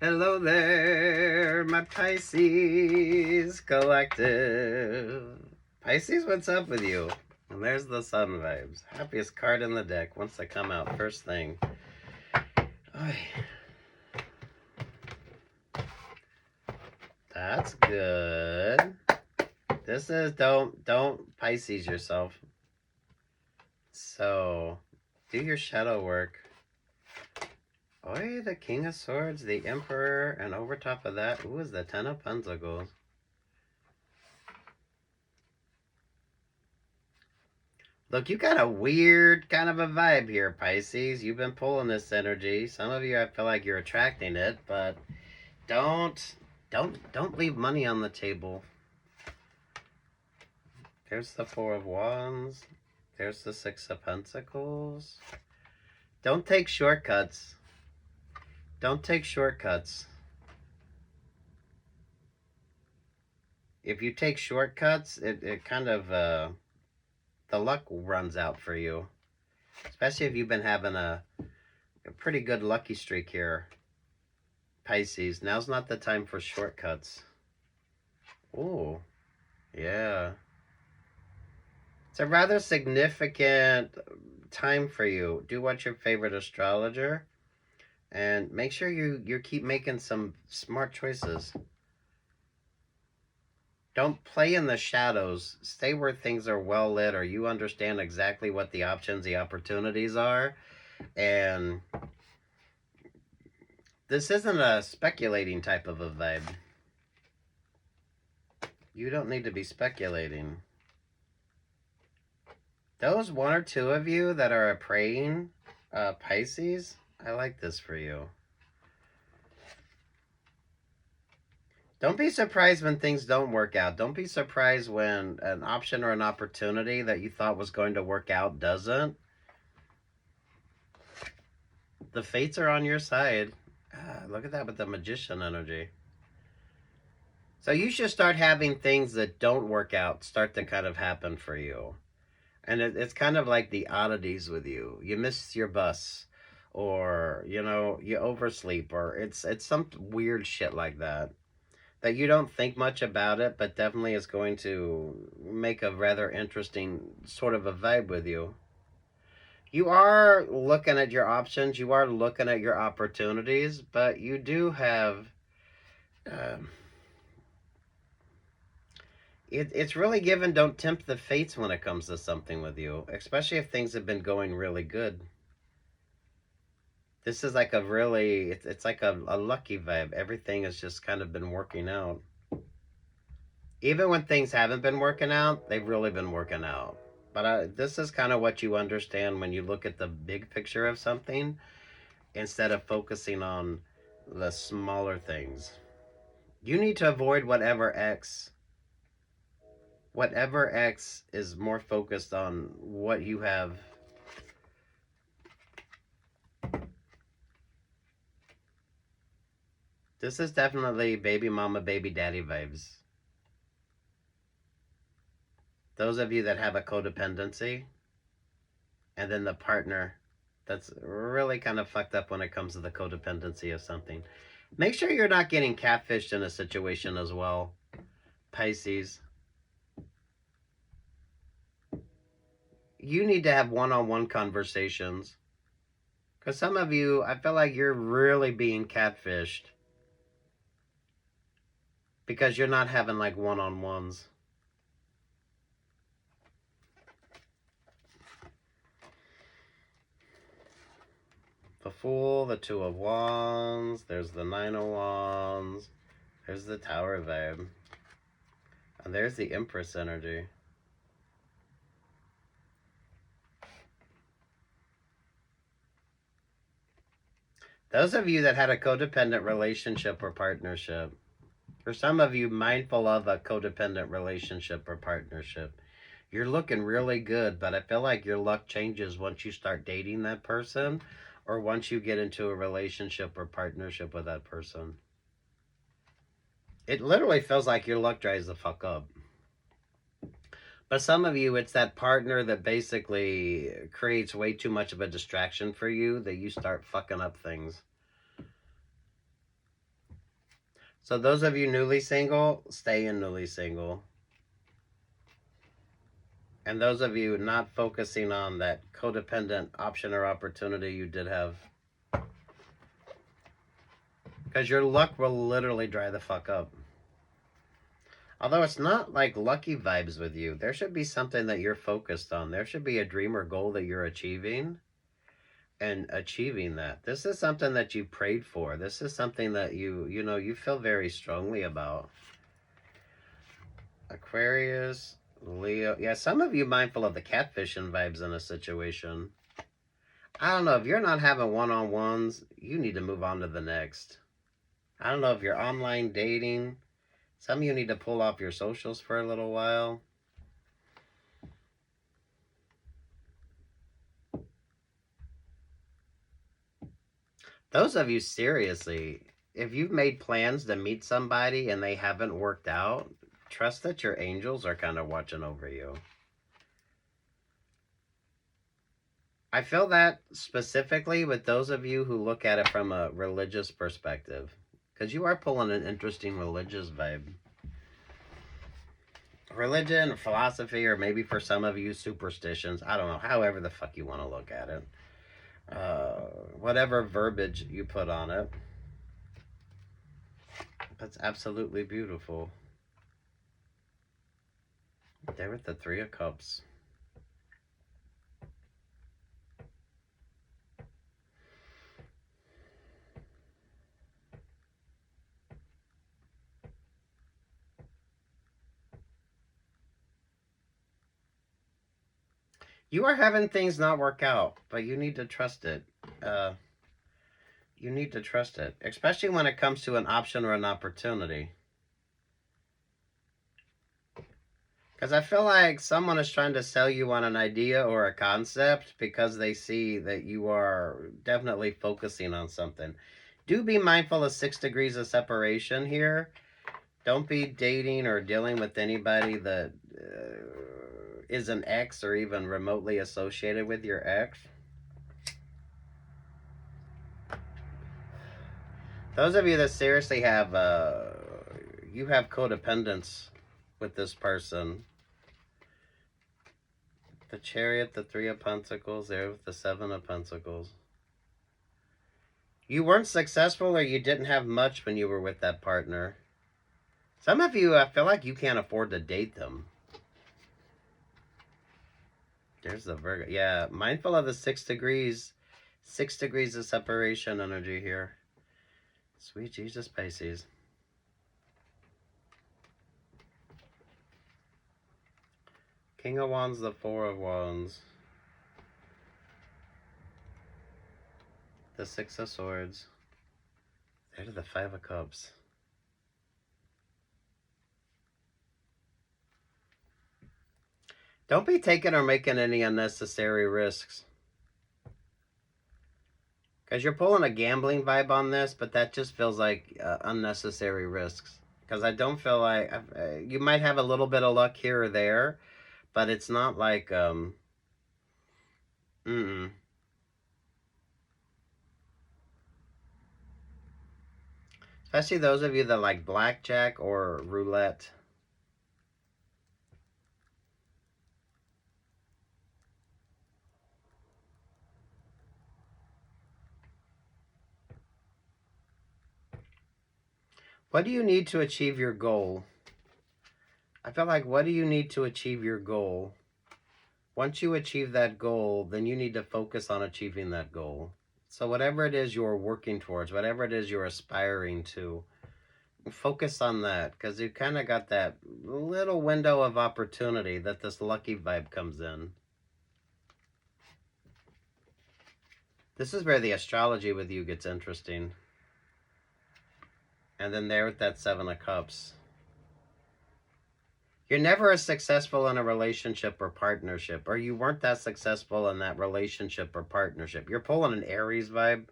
Hello there, my Pisces collective. Pisces, what's up with you? And there's the sun vibes. Happiest card in the deck wants to come out first thing. Oy. That's good. This is don't Pisces yourself. So do your shadow work. Oy, the King of Swords, the Emperor, and over top of that, ooh, is the Ten of Pentacles. Look, you got a weird kind of a vibe here, Pisces. You've been pulling this energy. Some of you, I feel like you're attracting it, but don't leave money on the table. There's the Four of Wands. There's the Six of Pentacles. Don't take shortcuts. Don't take shortcuts. If you take shortcuts, it kind of, the luck runs out for you. Especially if you've been having a pretty good lucky streak here, Pisces. Now's not the time for shortcuts. Ooh, yeah. It's a rather significant time for you. Do watch your favorite astrologer. And make sure you keep making some smart choices. Don't play in the shadows. Stay where things are well lit, or you understand exactly what the options, the opportunities are. And this isn't a speculating type of a vibe. You don't need to be speculating. Those one or two of you that are praying, Pisces, I like this for you. Don't be surprised when things don't work out. Don't be surprised when an option or an opportunity that you thought was going to work out doesn't. The fates are on your side. Look at that with the Magician energy. So you should start having things that don't work out start to kind of happen for you. And it's kind of like the oddities with you. You miss your bus, or, you know, you oversleep, or it's some weird shit like that. That you don't think much about it, but definitely is going to make a rather interesting sort of a vibe with you. You are looking at your options, you are looking at your opportunities, but you do have... it's really given don't tempt the fates when it comes to something with you, especially if things have been going really good. This is like a really, it's like a lucky vibe. Everything has just kind of been working out. Even when things haven't been working out, they've really been working out. But this is kind of what you understand when you look at the big picture of something instead of focusing on the smaller things. You need to avoid whatever X is more focused on what you have. This is definitely baby mama, baby daddy vibes. Those of you that have a codependency, and then the partner that's really kind of fucked up when it comes to the codependency of something. Make sure you're not getting catfished in a situation as well, Pisces. You need to have one-on-one conversations. Because some of you, I feel like you're really being catfished. Because you're not having like one-on-ones. The Fool, the Two of Wands, there's the Nine of Wands, there's the Tower vibe, and there's the Empress energy. Those of you that had a codependent relationship or partnership, for some of you mindful of a codependent relationship or partnership, you're looking really good, but I feel like your luck changes once you start dating that person, or once you get into a relationship or partnership with that person. It literally feels like your luck dries the fuck up. But some of you, it's that partner that basically creates way too much of a distraction for you that you start fucking up things. So those of you newly single, stay in newly single. And those of you not focusing on that codependent option or opportunity you did have, because your luck will literally dry the fuck up. Although it's not like lucky vibes with you. There should be something that you're focused on. There should be a dream or goal that you're achieving, and achieving that. This is something that you prayed for. This is something that you feel very strongly about. Aquarius, Leo. Yeah, some of you mindful of the catfishing vibes in a situation. I don't know. If you're not having one-on-ones, you need to move on to the next. I don't know if you're online dating. Some of you need to pull off your socials for a little while. Those of you, seriously, if you've made plans to meet somebody and they haven't worked out, trust that your angels are kind of watching over you. I feel that specifically with those of you who look at it from a religious perspective, because you are pulling an interesting religious vibe. Religion or philosophy, or maybe for some of you superstitions. I don't know, however the fuck you want to look at it. Whatever verbiage you put on it. That's absolutely beautiful. There with the Three of Cups. You are having things not work out, but you need to trust it. You need to trust it, especially when it comes to an option or an opportunity. Because I feel like someone is trying to sell you on an idea or a concept because they see that you are definitely focusing on something. Do be mindful of 6 degrees of separation here. Don't be dating or dealing with anybody that is an ex or even remotely associated with your ex. Those of you that seriously have, you have codependence with this person. The Chariot, the Three of Pentacles, there with the Seven of Pentacles. You weren't successful or you didn't have much when you were with that partner. Some of you, I feel like you can't afford to date them. There's the Virgo. Yeah, mindful of the 6 degrees. 6 degrees of separation energy here. Sweet Jesus, Pisces. King of Wands, the Four of Wands. The Six of Swords. There's the Five of Cups. Don't be taking or making any unnecessary risks. Because you're pulling a gambling vibe on this, but that just feels like unnecessary risks. Because I don't feel like... you might have a little bit of luck here or there, but it's not like... Especially those of you that like blackjack or roulette. What do you need to achieve your goal? I feel like, what do you need to achieve your goal? Once you achieve that goal, then you need to focus on achieving that goal. So whatever it is you're working towards, whatever it is you're aspiring to, focus on that, because you kind of got that little window of opportunity that this lucky vibe comes in. This is where the astrology with you gets interesting. And then there with that Seven of Cups. You're never as successful in a relationship or partnership, or you weren't that successful in that relationship or partnership. You're pulling an Aries vibe.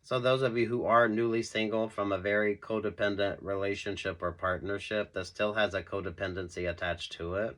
So those of you who are newly single from a very codependent relationship or partnership that still has a codependency attached to it,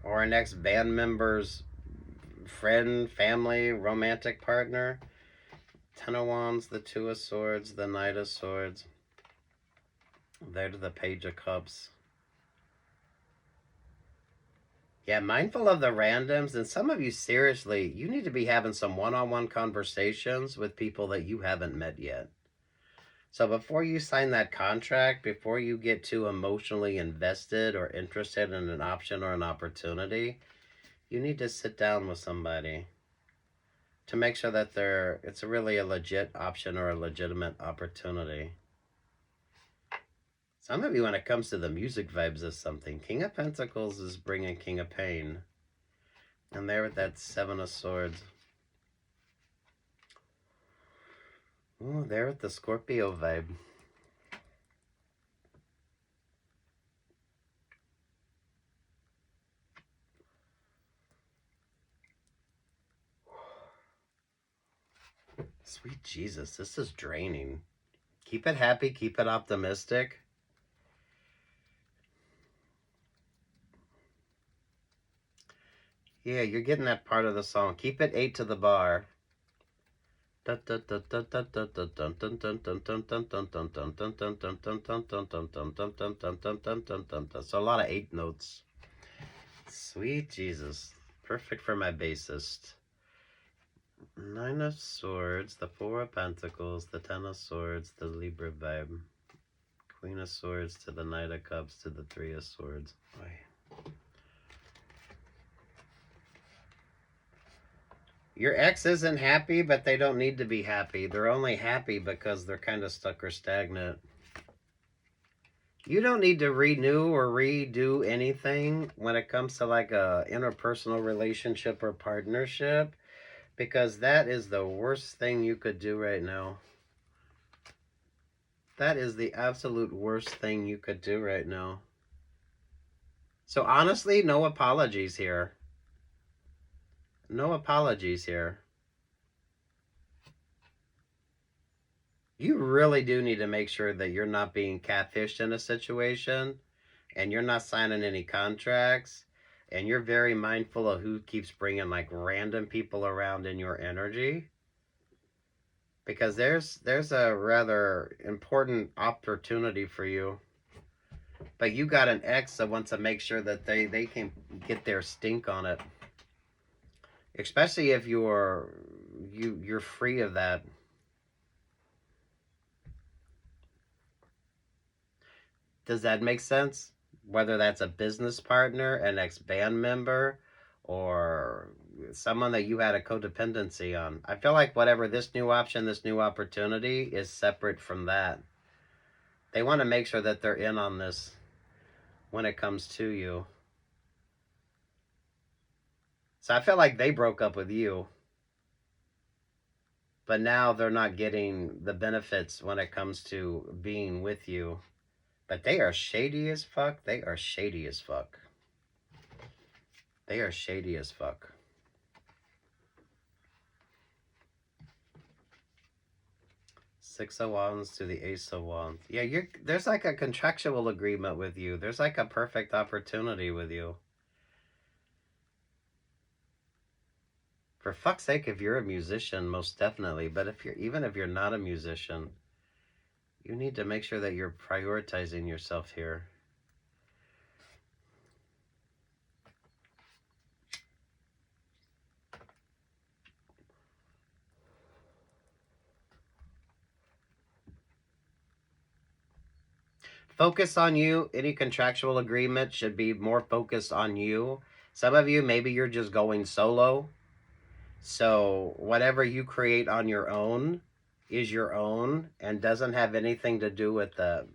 or an ex-band member's friend, family, romantic partner. Ten of Wands, the Two of Swords, the Knight of Swords. There's the Page of Cups. Yeah, mindful of the randoms. And some of you, seriously, you need to be having some one-on-one conversations with people that you haven't met yet. So before you sign that contract, before you get too emotionally invested or interested in an option or an opportunity, you need to sit down with somebody to make sure that it's really a legit option or a legitimate opportunity. Some of you, when it comes to the music vibes of something, King of Pentacles is bringing King of Pain. And there with that Seven of Swords. Ooh, there with the Scorpio vibe. Sweet Jesus, this is draining. Keep it happy, keep it optimistic. Yeah, you're getting that part of the song. Keep it 8 to the bar. So a lot of 8 notes. Sweet Jesus. Perfect for my bassist. Nine of Swords, the Four of Pentacles, the Ten of Swords, the Libra vibe. Queen of Swords to the Knight of Cups to the Three of Swords. Your ex isn't happy, but they don't need to be happy. They're only happy because they're kind of stuck or stagnant. You don't need to renew or redo anything when it comes to like a interpersonal relationship or partnership, because that is the worst thing you could do right now. That is the absolute worst thing you could do right now. So honestly, no apologies here. No apologies here. You really do need to make sure that you're not being catfished in a situation, and you're not signing any contracts, and you're very mindful of who keeps bringing like random people around in your energy, because there's a rather important opportunity for you, but you got an ex that wants to make sure that they can get their stink on it, especially if you're free of that. Does that make sense? Whether that's a business partner, an ex-band member, or someone that you had a codependency on. I feel like whatever this new option, this new opportunity is separate from that. They want to make sure that they're in on this when it comes to you. So I feel like they broke up with you, but now they're not getting the benefits when it comes to being with you. But they are shady as fuck. They are shady as fuck. They are shady as fuck. Six of Wands to the Ace of Wands. Yeah, there's like a contractual agreement with you. There's like a perfect opportunity with you. For fuck's sake, if you're a musician, most definitely. But even if you're not a musician, you need to make sure that you're prioritizing yourself here. Focus on you. Any contractual agreement should be more focused on you. Some of you, maybe you're just going solo. So whatever you create on your own is your own and doesn't have anything to do with the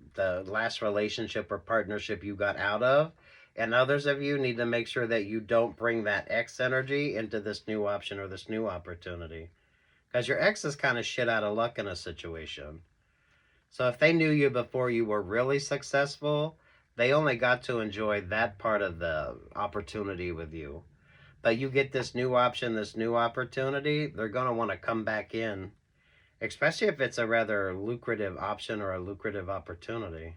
last relationship or partnership you got out of. And others of you need to make sure that you don't bring that ex energy into this new option or this new opportunity. Because your ex is kind of shit out of luck in a situation. So if they knew you before you were really successful, they only got to enjoy that part of the opportunity with you. But you get this new option, this new opportunity, they're going to want to come back in, especially if it's a rather lucrative option or a lucrative opportunity.